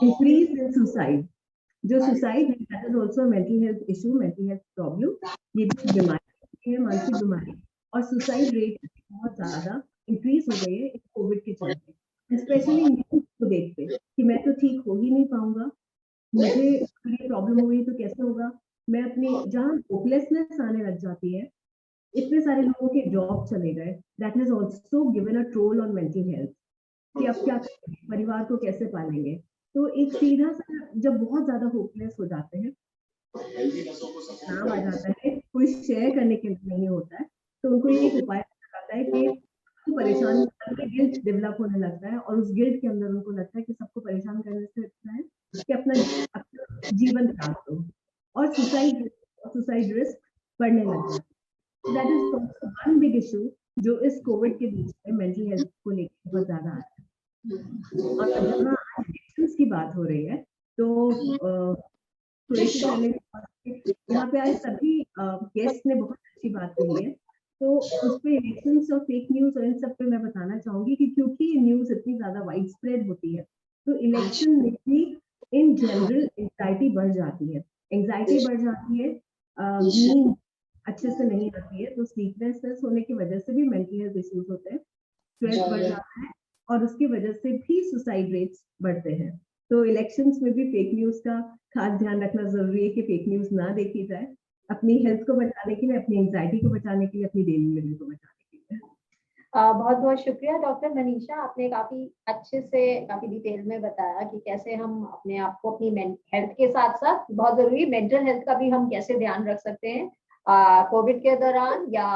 इंक्रीज इन सुसाइड। जो सुसाइड है that is also mental health issue, mental health problem, ये भी बीमारी है, मानसिक बीमारी। और सुसाइड रेट बहुत ज्यादा इंक्रीज हो गई है इस कोविड के चलते, स्पेशली न्यूज को देखते कि मैं तो ठीक हो ही नहीं पाऊंगा, मुझे ये प्रॉब्लम हो गई तो कैसे होगा, मैं अपनी, जहाँ होपलेसनेस आने लग जाती है, इतने सारे लोगों के जॉब चले गए, that has also given a toll on mental health कि अब क्या करेंगे, परिवार को कैसे पालेंगे। तो एक सीधा सा जब बहुत ज्यादा होपलेस हो जाते हैं, नाम आ जाता है, कोई शेयर करने के लिए नहीं होता है, तो उनको ये एक उपाय आता है कि सबको परेशान करके गिल्ट डेवलप होने लगता है, और उस गिल्ट के अंदर उनको लगता है कि सबको परेशान करने से अच्छा है कि अपना जीवन खराब करो, और सुसाइड रिस्क बढ़ने लगता है। That is one big issue जो इस कोविड के बीच में मेंटल हेल्थ को लेकर बहुत ज्यादा आ रहा है। और जहाँ एडिक्शंस की बात हो रही है, तो थोड़ी सी पहले यहाँ पे आज सभी गेस्ट ने बहुत अच्छी बात कही है, तो उस पे इलेक्शंस और फेक न्यूज और इन सब पे मैं बताना चाहूंगी कि क्योंकि न्यूज इतनी ज्यादा वाइड स्प्रेड होती है, तो इलेक्शन में भी इन जनरल एंजाइटी बढ़ जाती है, नींद अच्छे से नहीं आती है, तो स्लीपलेसनेस होने की वजह से भी मेंटल हेल्थ इश्यूज होते हैं, स्ट्रेस बढ़ जाता है, और उसकी वजह से भी सुसाइड रेट्स बढ़ते हैं। तो इलेक्शंस में भी फेक न्यूज का खास ध्यान रखना जरूरी है कि फेक न्यूज ना देखी जाए, अपनी हेल्थ को बचाने के लिए, अपनी एंजाइटी को बचाने के लिए, अपनी डेली लिविंग को बचाने के लिए। बहुत बहुत शुक्रिया डॉक्टर मनीषा, आपने काफी अच्छे से काफी डिटेल में बताया कि कैसे हम अपने आप को अपनी हेल्थ के साथ साथ बहुत जरूरी मेंटल हेल्थ का भी हम कैसे ध्यान रख सकते हैं कोविड के दौरान या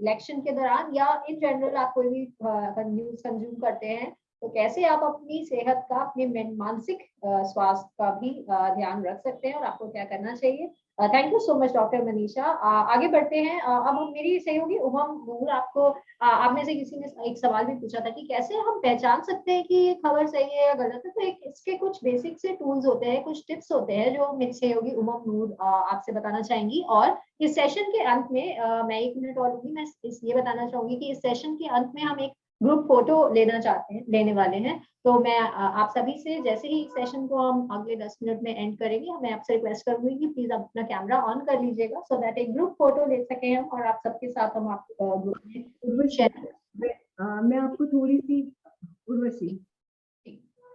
इलेक्शन के दौरान, या इन जनरल आप कोई भी न्यूज कंज्यूम करते हैं तो कैसे आप अपनी सेहत का, अपने मानसिक स्वास्थ्य का भी ध्यान रख सकते हैं और आपको क्या करना चाहिए। Thank you so much doctor Manisha. आगे बढ़ते हैं। अब हम, मेरी सहयोगी उमम नूर, आपको आप में से किसी ने एक सवाल भी पूछा था कि कैसे हम पहचान सकते हैं कि ये खबर सही है या गलत है, तो इसके कुछ बेसिक से टूल्स होते हैं, कुछ टिप्स होते हैं जो मेरी सहयोगी उमम नूर आपसे बताना चाहेंगी। और इस सेशन के अंत में मैं 1 मिनट और लूंगी, मैं ये बताना चाहूंगी कि इस सेशन के अंत में हम एक ग्रुप फोटो लेने वाले हैं, तो मैं आप सभी से, जैसे ही सेशन को हम अगले 10 मिनट में एंड करेंगे, मैं आपसे रिक्वेस्ट करूंगी कि प्लीज आप अपना कैमरा ऑन कर लीजिएगा, सो दैट एक ग्रुप फोटो ले सके हम और आप सबके साथ हम आप ग्रुप में शेयर। मैं आपको थोड़ी सी उर्वशी,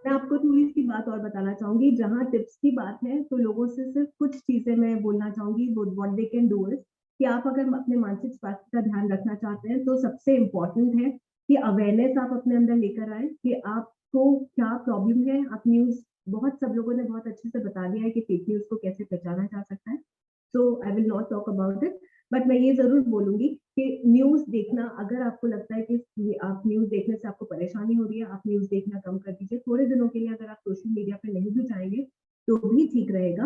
मैं आपको थोड़ी सी बात और बताना चाहूंगी। जहाँ टिप्स की बात है तो लोगों से सिर्फ कुछ चीजें मैं बोलना चाहूंगी, what they can do is कि आप अगर अपने मानसिक स्वास्थ्य का ध्यान रखना चाहते हैं तो सबसे इम्पोर्टेंट है कि अवेयरनेस आप अपने अंदर लेकर आए कि आपको क्या प्रॉब्लम है। आप न्यूज, बहुत सब लोगों ने बहुत अच्छे से बता दिया है कि फेक न्यूज को कैसे पहचाना जा सकता है, so I will not talk about it, but मैं ये जरूर बोलूंगी कि न्यूज देखना, अगर आपको लगता है कि आप न्यूज देखने से आपको परेशानी हो रही है, आप न्यूज देखना कम कर दीजिए थोड़े दिनों के लिए। अगर आप सोशल मीडिया पे नहीं भी जाएंगे तो भी ठीक रहेगा।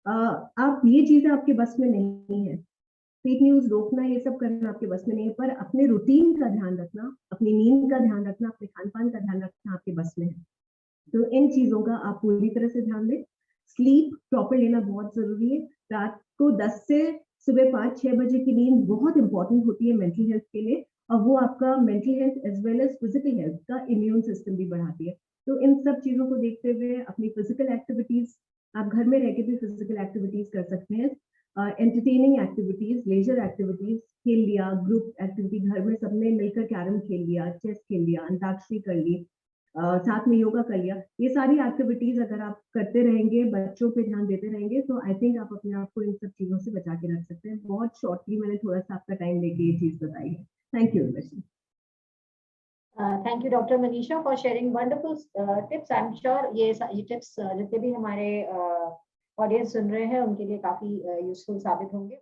आप, ये चीजें आपके बस में नहीं है, फेक न्यूज रोकना, ये सब करना आपके बस में नहीं है, पर अपने रूटीन का ध्यान रखना, अपनी नींद का ध्यान रखना, अपने खान पान का ध्यान रखना आपके बस में है। तो इन चीजों का आप पूरी तरह से ध्यान दें। स्लीप प्रॉपर लेना बहुत जरूरी है। रात को 10 से सुबह 5-6 बजे की नींद बहुत इंपॉर्टेंट होती है मेंटल हेल्थ के लिए, और वो आपका mental health as well as physical health का इम्यून सिस्टम भी बढ़ाती है। तो इन सब चीजों को देखते हुए अपनी फिजिकल एक्टिविटीज, आप घर में रहकर भी फिजिकल एक्टिविटीज कर सकते हैं, एंटरटेनिंग एक्टिविटीज, लेजर एक्टिविटीज, खेल लिया, ग्रुप एक्टिविटी, घर में सबने मिलकर कैरम खेल लिया, चेस खेल लिया, अंताक्षरी कर ली, साथ में योगा कर लिया। ये सारी एक्टिविटीज अगर आप करते रहेंगे, बच्चों पे ध्यान देते रहेंगे, तो आई थिंक आप अपने आप को इन सब चीजों से बचा के रख सकते हैं। बहुत शॉर्टली मैंने थोड़ा सा आपका टाइम लेके ये चीज बताई है। Thank you. Thank you doctor Manisha for sharing wonderful tips. I am sure ये टिप्स जितने भी हमारे ऑडियंस सुन रहे हैं उनके लिए काफी यूजफुल साबित होंगे।